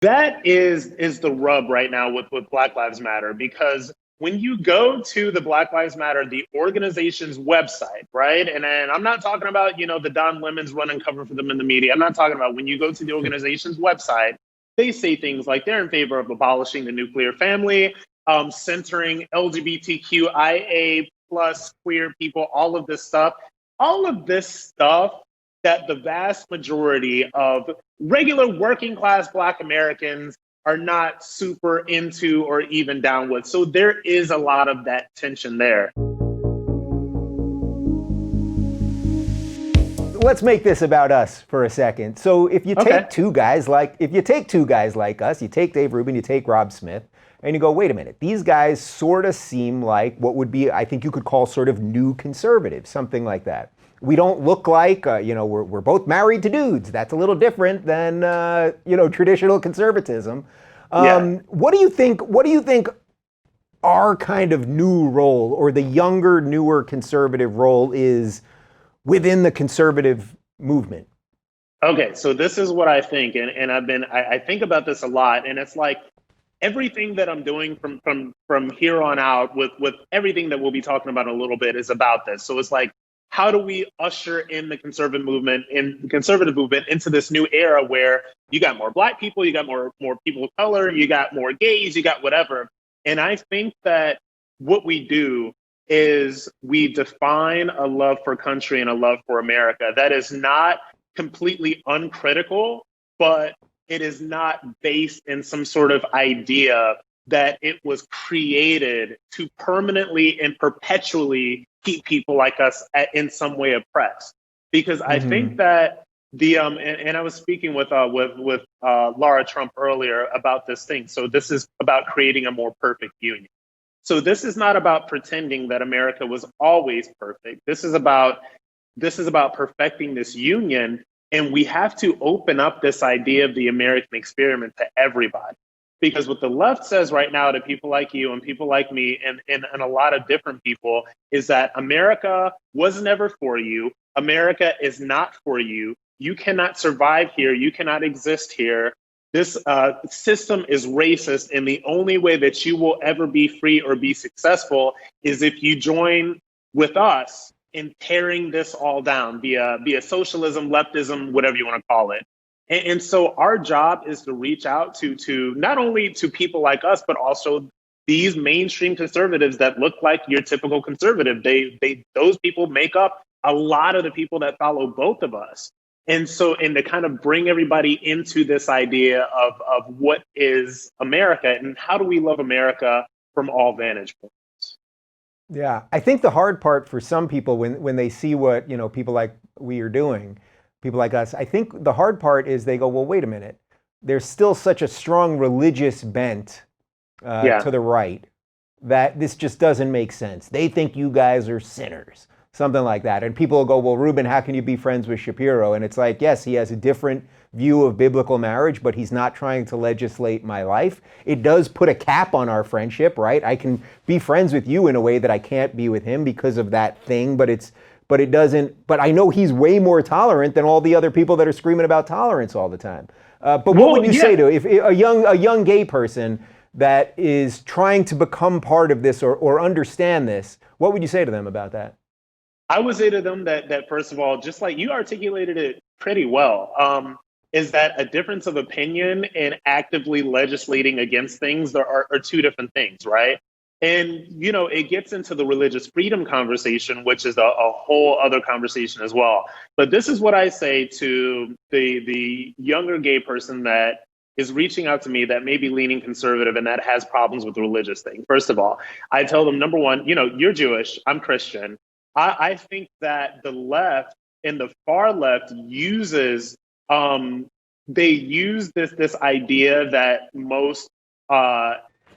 That is the rub right now with Black Lives Matter, because when you go to the Black Lives Matter, the organization's website, right? And I'm not talking about, the Don Lemons running cover for them in the media. I'm not talking about when you go to the organization's website, they say things like they're in favor of abolishing the nuclear family, centering LGBTQIA plus queer people, all of this stuff. All of this stuff that the vast majority of regular working class Black Americans are not super into or even down with. So there is a lot of that tension there. Let's make this about us for a second. So if you take two guys like us, you take Dave Rubin, you take Rob Smith, and you go, wait a minute, these guys sort of seem like what would be, I think you could call sort of new conservatives, something like that. We don't look like, we're both married to dudes. That's a little different than, traditional conservatism. What do you think our kind of new role, or the younger, newer conservative role, is within the conservative movement? Okay, so this is what I think, and I think about this a lot, and it's like everything that I'm doing from here on out with everything that we'll be talking about in a little bit is about this. So it's like, how do we usher in the conservative movement into this new era where you got more Black people, you got more people of color, you got more gays, you got whatever. And I think that what we do is we define a love for country and a love for America that is not completely uncritical, but it is not based in some sort of idea that it was created to permanently and perpetually keep people like us in some way oppressed. Because I think that and I was speaking with Laura Trump earlier about this thing. So this is about creating a more perfect union. So this is not about pretending that America was always perfect. This is about perfecting this union, and we have to open up this idea of the American experiment to everybody. Because what the left says right now to people like you and people like me and a lot of different people is that America was never for you. America is not for you. You cannot survive here. You cannot exist here. This system is racist, and the only way that you will ever be free or be successful is if you join with us in tearing this all down via socialism, leftism, whatever you want to call it. And so our job is to reach out to not only to people like us, but also these mainstream conservatives that look like your typical conservative. Those people make up a lot of the people that follow both of us. And to kind of bring everybody into this idea of what is America and how do we love America from all vantage points. Yeah, I think the hard part for some people when they see what, people like we are doing, people like us, I think the hard part is they go, well, wait a minute. There's still such a strong religious bent to the right that this just doesn't make sense. They think you guys are sinners, something like that. And people will go, well, Rubin, how can you be friends with Shapiro? And it's like, yes, he has a different view of biblical marriage, but he's not trying to legislate my life. It does put a cap on our friendship, right? I can be friends with you in a way that I can't be with him because of that thing, but it doesn't, but I know he's way more tolerant than all the other people that are screaming about tolerance all the time. But what would you say to if a young gay person that is trying to become part of this or understand this, what would you say to them about that? I would say to them that first of all, just like you articulated it pretty well, is that a difference of opinion and actively legislating against things are two different things, right? And, it gets into the religious freedom conversation, which is a whole other conversation as well. But this is what I say to the younger gay person that is reaching out to me that may be leaning conservative and that has problems with the religious thing. First of all, I tell them, number one, you're Jewish, I'm Christian. I think that the left and the far left uses this idea that most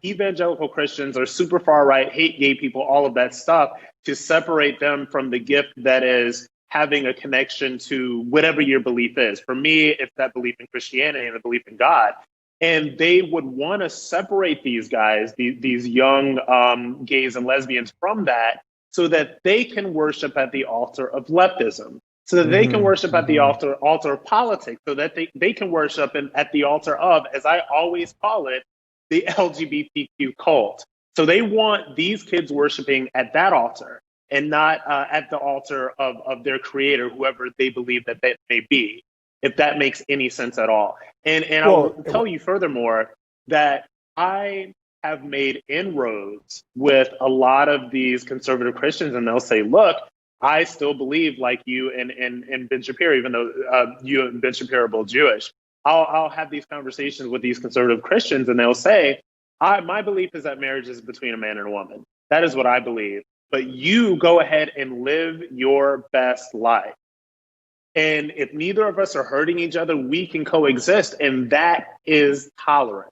evangelical Christians are super far right, hate gay people, all of that stuff, to separate them from the gift that is having a connection to whatever your belief is. For me, it's that belief in Christianity and the belief in God. And they would want to separate these guys, these young gays and lesbians from that, so that they can worship at the altar of leftism. so that they can Hmm. worship at the Hmm. altar of politics, so that they can worship at the altar of, as I always call it, the LGBTQ cult. So they want these kids worshiping at that altar and not at the altar of their creator, whoever they believe that that may be, if that makes any sense at all. And I will Well, tell you furthermore that I have made inroads with a lot of these conservative Christians, and they'll say, look, I still believe like you and Ben Shapiro, even though you and Ben Shapiro are both Jewish. I'll have these conversations with these conservative Christians, and they'll say, my belief is that marriage is between a man and a woman. That is what I believe. But you go ahead and live your best life. And if neither of us are hurting each other, we can coexist. And that is tolerance.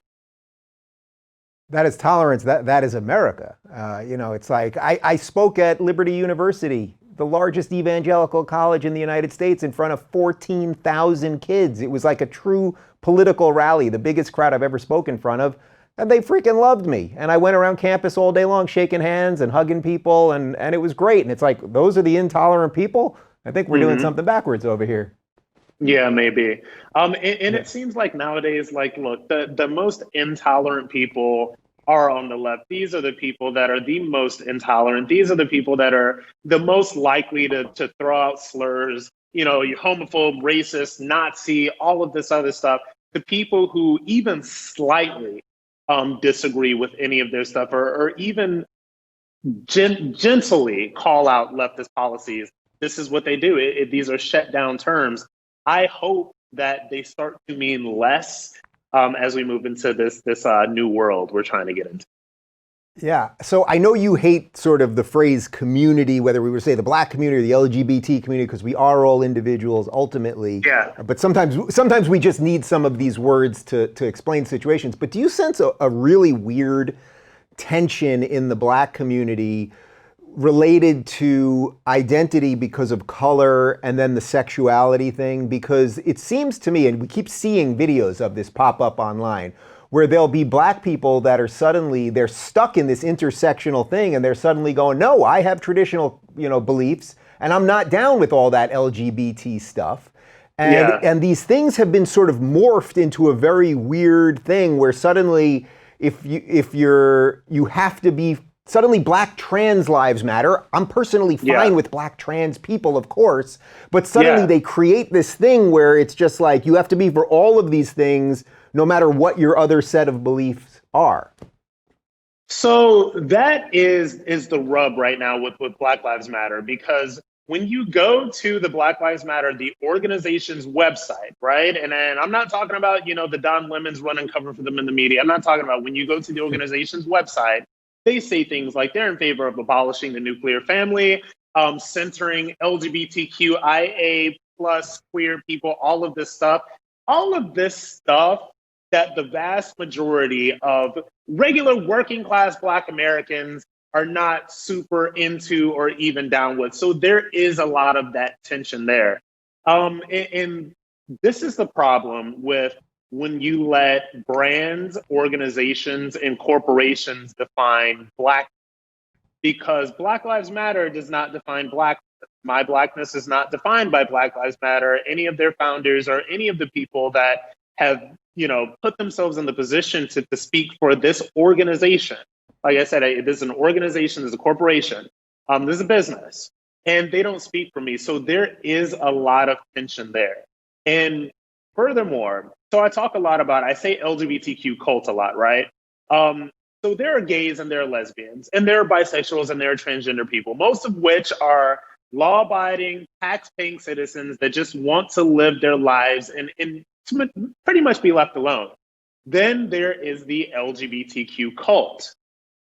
that is tolerance. That is America. It's like I spoke at Liberty University, the largest evangelical college in the United States, in front of 14,000 kids. It was like a true political rally, the biggest crowd I've ever spoken in front of. And they freaking loved me. And I went around campus all day long shaking hands and hugging people, and it was great. And it's like, those are the intolerant people? I think we're doing something backwards over here. Yeah, maybe. And Yeah. it seems like nowadays, like, look, the most intolerant people are on the left. These are the people that are the most intolerant. These are the people that are the most likely to throw out slurs, you homophobe, racist, Nazi, all of this other stuff. The people who even slightly disagree with any of their stuff, or even gently call out leftist policies. This is what they do. These are shut down terms. I hope that they start to mean less as we move into this new world we're trying to get into. Yeah. So I know you hate sort of the phrase community, whether we would say the black community or the LGBT community, because we are all individuals ultimately. Yeah. But sometimes we just need some of these words to explain situations. But do you sense a really weird tension in the black community related to identity because of color and then the sexuality thing? Because it seems to me, and we keep seeing videos of this pop up online, where there'll be black people that are suddenly, they're stuck in this intersectional thing, and they're suddenly going, no, I have traditional, beliefs, and I'm not down with all that LGBT stuff. Yeah. And these things have been sort of morphed into a very weird thing where suddenly you have to be, suddenly black trans lives matter. I'm personally fine with black trans people, of course, but suddenly they create this thing where it's just like you have to be for all of these things no matter what your other set of beliefs are. So that is the rub right now with Black Lives Matter, because when you go to the Black Lives Matter, the organization's website, right? And I'm not talking about, the Don Lemons running cover for them in the media. I'm not talking about when you go to the organization's website, they say things like they're in favor of abolishing the nuclear family, centering LGBTQIA plus queer people, all of this stuff. All of this stuff that the vast majority of regular working class Black Americans are not super into or even down with. So there is a lot of that tension there. And this is the problem with when you let brands, organizations, and corporations define Black, because Black Lives Matter does not define Black. My Blackness is not defined by Black Lives Matter, any of their founders, or any of the people that have, put themselves in the position to speak for this organization. Like I said, this is an organization, this is a corporation, this is a business, and they don't speak for me. So there is a lot of tension there. And furthermore, so I say LGBTQ cult a lot, right? So there are gays and there are lesbians and there are bisexuals and there are transgender people, most of which are law-abiding, tax-paying citizens that just want to live their lives and pretty much be left alone. Then there is the LGBTQ cult.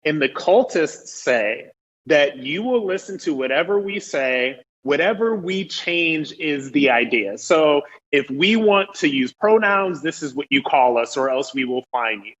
And the cultists say that you will listen to whatever we say, whatever we change is the idea. So if we want to use pronouns, this is what you call us, or else we will fine you.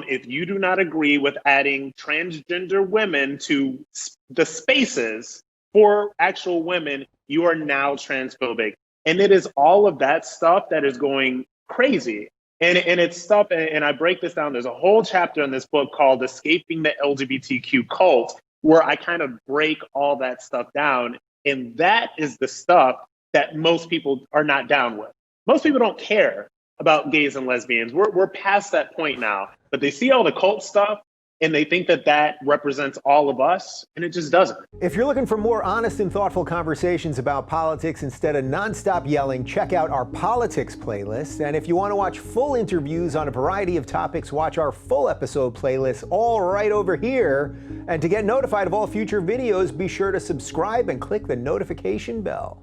If you do not agree with adding transgender women to the spaces for actual women, you are now transphobic. And it is all of that stuff that is going crazy. And it's stuff, and I break this down. There's a whole chapter in this book called Escaping the LGBTQ Cult, where I kind of break all that stuff down. And that is the stuff that most people are not down with. Most people don't care about gays and lesbians. We're past that point now, but they see all the cult stuff and they think that that represents all of us, and it just doesn't. If you're looking for more honest and thoughtful conversations about politics instead of nonstop yelling, check out our politics playlist. And if you want to watch full interviews on a variety of topics, watch our full episode playlist, all right over here. And to get notified of all future videos, be sure to subscribe and click the notification bell.